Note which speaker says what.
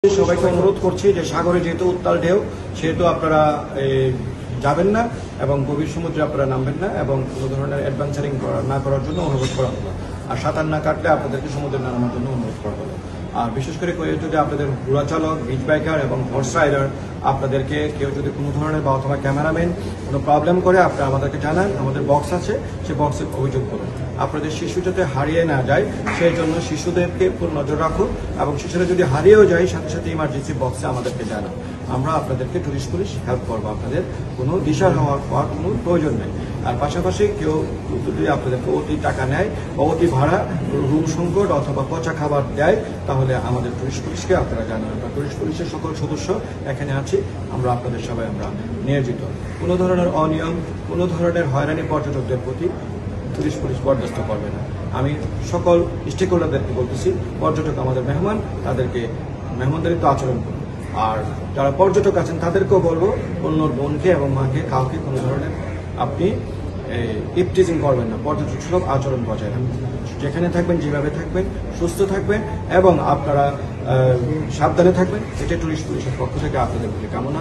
Speaker 1: সবাইকে অনুরোধ করছি যে সাগরে যেহেতু উত্তাল ঢেউ সেহেতু আপনারা যাবেন না এবং গভীর সমুদ্রে আপনারা নামবেন না এবং কোনো ধরনের অ্যাডভেঞ্চারিং না করার জন্য অনুরোধ করা হলো। আর সাঁতার না কাটলে আপনাদেরকে সমুদ্রে নামার জন্য অনুরোধ করা হলো। আর বিশেষ করে যদি আপনাদের ঘোড়া চালক, বিচ বাইকার এবং হর্স রাইডার আপনাদেরকে কেউ যদি কোনো ধরনের বা অথবা ক্যামেরাম্যান কোনো প্রবলেম করে আপনারা আমাদেরকে জানান, আমাদের বক্স আছে, সে বক্সে অভিযোগ করুন। আপনাদের শিশু যাতে হারিয়ে না যায় সেই জন্য শিশুদেরকে নজর রাখুন এবং শিশুরা যদি হারিয়েও যায় সাথে সাথে ইমার্জেন্সি বক্সে আমাদেরকে জানান। আমরা আপনাদেরকে টুরিস্ট পুলিশ হেল্প করবো, আপনাদের কোনো দিশার হওয়ার কোনো প্রয়োজন নেই। আর পাশাপাশি কেউ যদি আপনাদেরকে অতি টাকা নেয় বা অতি ভাড়া, রুম সংকট অথবা পচা খাবার দেয় তাহলে আমাদের টুরিস্ট পুলিশকে আপনারা জানান। আমরা টুরিস্ট পুলিশের সকল সদস্য এখানে আছি, আমরা আপনাদের সবাই আমরা নিয়োজিত। কোনো ধরনের অনিয়ম, কোনো ধরনের হয়রানি পর্যটকদের প্রতি টুরিস্ট পুলিশ বরদাস্ত করবে না। আমি সকল স্টেক হোল্ডারদেরকে বলতেছি, পর্যটক আমাদের মেহমান, তাদেরকে মেহমানদারিত্ব আচরণ করুন। আর যারা পর্যটক আছেন তাদেরকেও বলবো অন্য বোনকে এবং মাকে কাউকে কোনো ধরনের আপনি ইপটিজিং করবেন না, পর্যটক সুলভ আচরণ বজায় রাখবেন। যেখানে থাকবেন যেভাবে থাকবেন, সুস্থ থাকবেন এবং আপনারা সাবধানে থাকবেন, এটা টুরিস্ট পুলিশের পক্ষ থেকে আপনাদের কামনা।